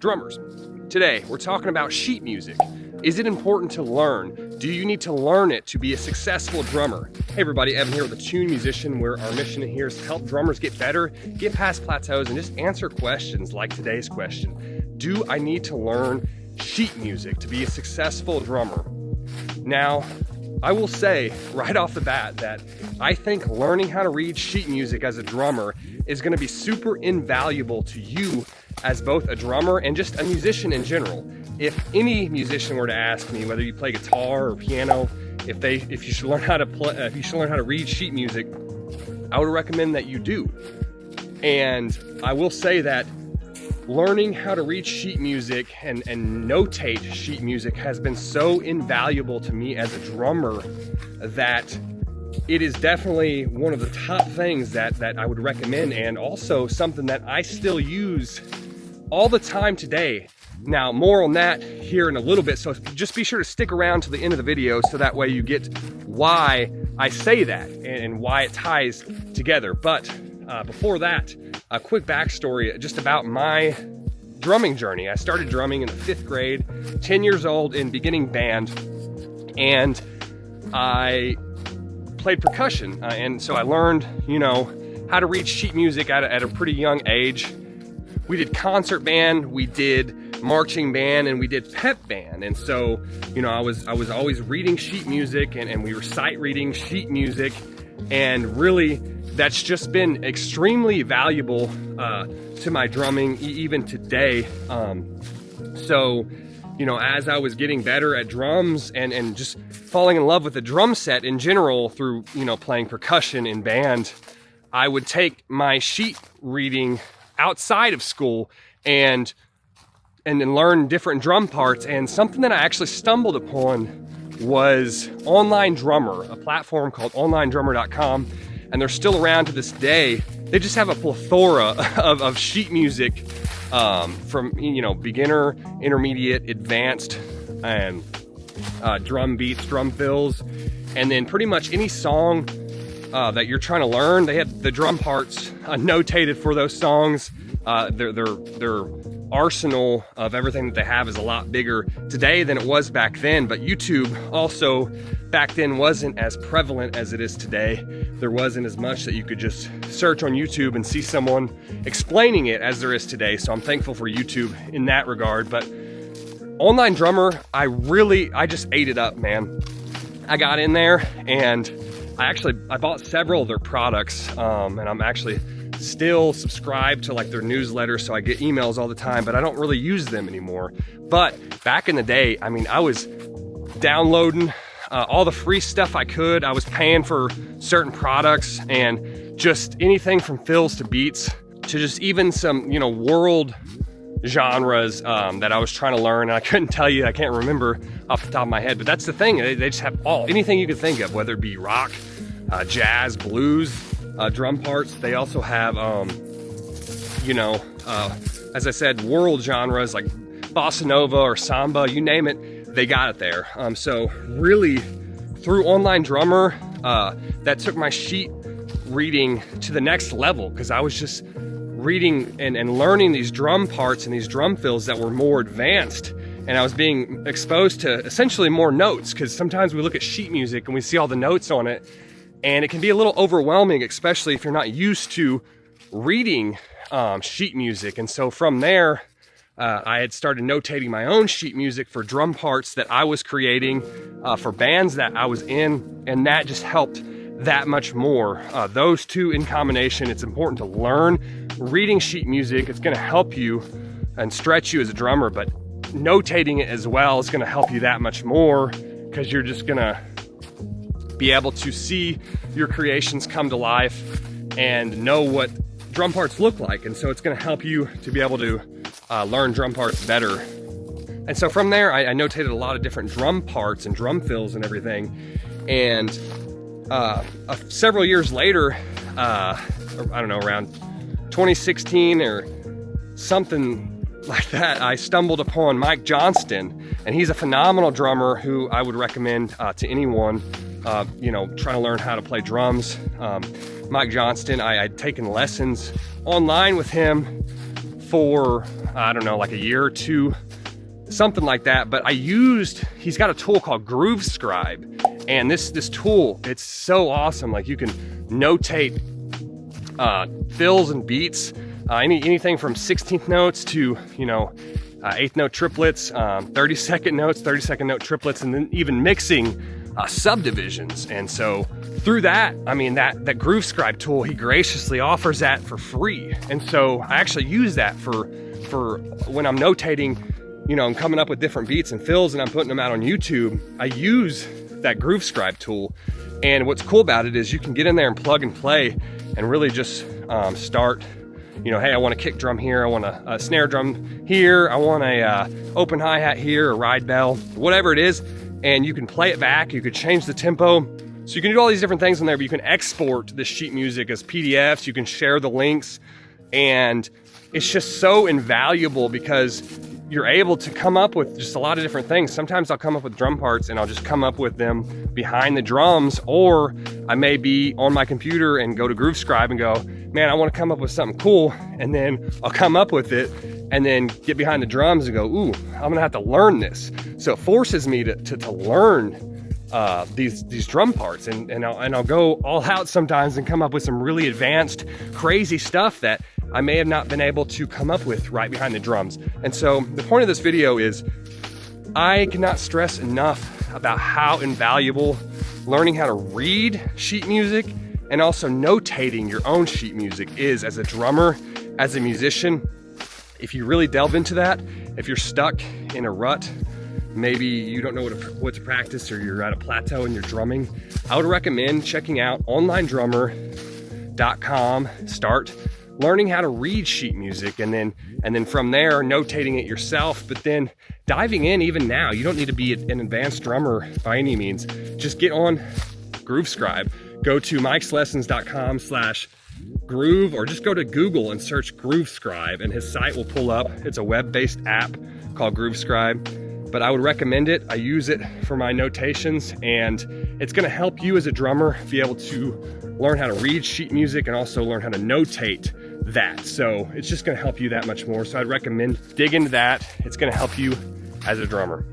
Drummers, today we're talking about sheet music. Is it important to learn? Do you need to learn it to be a successful drummer? Hey everybody, Evan here with The Tune Musician, where our mission here is to help drummers get better, get past plateaus, and just answer questions like today's question. Do I need to learn sheet music to be a successful drummer? Now, I will say right off the bat that I think learning how to read sheet music as a drummer is going to be super invaluable to you as both a drummer and just a musician in general. If any musician were to ask me whether you play guitar or piano, if you should learn how to read sheet music, I would recommend that you do. And I will say that learning how to read sheet music and notate sheet music has been so invaluable to me as a drummer that it is definitely one of the top things that I would recommend, and also something that I still use all the time today. Now, more on that here in a little bit, so just be sure to stick around to the end of the video so that way you get why I say that and why it ties together. But before that, a quick backstory just about my drumming journey. I started drumming in the 5th grade, 10 years old, in beginning band, and I played percussion. And so I learned, how to read sheet music at a pretty young age. We did concert band, we did marching band, and we did pep band. And so, I was always reading sheet music, and we were sight reading sheet music. And really, that's just been extremely valuable to my drumming, even today. So, as I was getting better at drums and just falling in love with the drum set in general through, playing percussion in band, I would take my sheet reading outside of school and then learn different drum parts. And something that I actually stumbled upon was Online Drummer, a platform called onlinedrummer.com, and they're still around to this day. They just have a plethora of sheet music from beginner, intermediate, advanced, and drum beats, drum fills, and then pretty much any song that you're trying to learn. They have the drum parts notated for those songs. Their arsenal of everything that they have is a lot bigger today than it was back then. But YouTube also back then wasn't as prevalent as it is today. There wasn't as much that you could just search on YouTube and see someone explaining it as there is today. So I'm thankful for YouTube in that regard. But Online Drummer, I just ate it up, man. I got in there and I bought several of their products, and I'm actually still subscribed to their newsletter, so I get emails all the time, but I don't really use them anymore. But back in the day, I was downloading all the free stuff I could. I was paying for certain products, and just anything from fills to beats to just even some, world genres that I was trying to learn. And I couldn't tell you, I can't remember off the top of my head, but that's the thing. They just have anything you could think of, whether it be rock, jazz, blues, drum parts. They also have, as I said, world genres like bossa nova or samba, you name it, they got it there. So really, through Online Drummer, that took my sheet reading to the next level, because I was just reading and learning these drum parts and these drum fills that were more advanced. And I was being exposed to essentially more notes, because sometimes we look at sheet music and we see all the notes on it, and it can be a little overwhelming, especially if you're not used to reading sheet music. And so from there, I had started notating my own sheet music for drum parts that I was creating for bands that I was in, and that just helped that much more. Those two in combination, it's important to learn reading sheet music. It's going to help you and stretch you as a drummer, but notating it as well is going to help you that much more, because you're just going to be able to see your creations come to life and know what drum parts look like. And so it's going to help you to be able to learn drum parts better. And so from there, I notated a lot of different drum parts and drum fills and everything. And several years later, I don't know, around 2016 or something like that, I stumbled upon Mike Johnston, and he's a phenomenal drummer who I would recommend to anyone trying to learn how to play drums. Mike Johnston, I'd taken lessons online with him for, I don't know, like a year or two, something like that. But he's got a tool called Groove Scribe. And this tool, it's so awesome. Like you can notate fills and beats, anything from 16th notes to, you know, 8th note triplets, 30-second notes, 30-second note triplets, and then even mixing subdivisions. And so through that, I mean, that Groove Scribe tool, he graciously offers that for free. And so I actually use that for when I'm notating, you know, I'm coming up with different beats and fills and I'm putting them out on YouTube. I use that Groove Scribe tool. And what's cool about it is you can get in there and plug and play and really just start, you know, hey, I want a kick drum here, I want a snare drum here, I want a open hi-hat here, a ride bell, whatever it is, and you can play it back, you could change the tempo. So you can do all these different things in there, but you can export this sheet music as PDFs, you can share the links, and it's just so invaluable because you're able to come up with just a lot of different things. Sometimes I'll come up with drum parts and I'll just come up with them behind the drums, or I may be on my computer and go to Groove Scribe and go, man, I want to come up with something cool, and then I'll come up with it and then get behind the drums and go, ooh, I'm gonna have to learn this. So it forces me to learn these drum parts, and I'll go all out sometimes and come up with some really advanced, crazy stuff that I may have not been able to come up with right behind the drums. And so the point of this video is I cannot stress enough about how invaluable learning how to read sheet music and also notating your own sheet music is as a drummer, as a musician. If you really delve into that, if you're stuck in a rut, maybe you don't know what to practice, or you're at a plateau and you're drumming, I would recommend checking out onlinedrummer.com. Start learning how to read sheet music, and then from there notating it yourself. But then diving in, even now, you don't need to be an advanced drummer by any means. Just get on Groove Scribe. Go to mikeslessons.com/groove, or just go to Google and search Groove Scribe and his site will pull up. It's a web-based app called Groove Scribe, but I would recommend it. I use it for my notations, and it's gonna help you as a drummer be able to learn how to read sheet music and also learn how to notate that. So it's just gonna help you that much more. So I'd recommend dig into that. It's gonna help you as a drummer.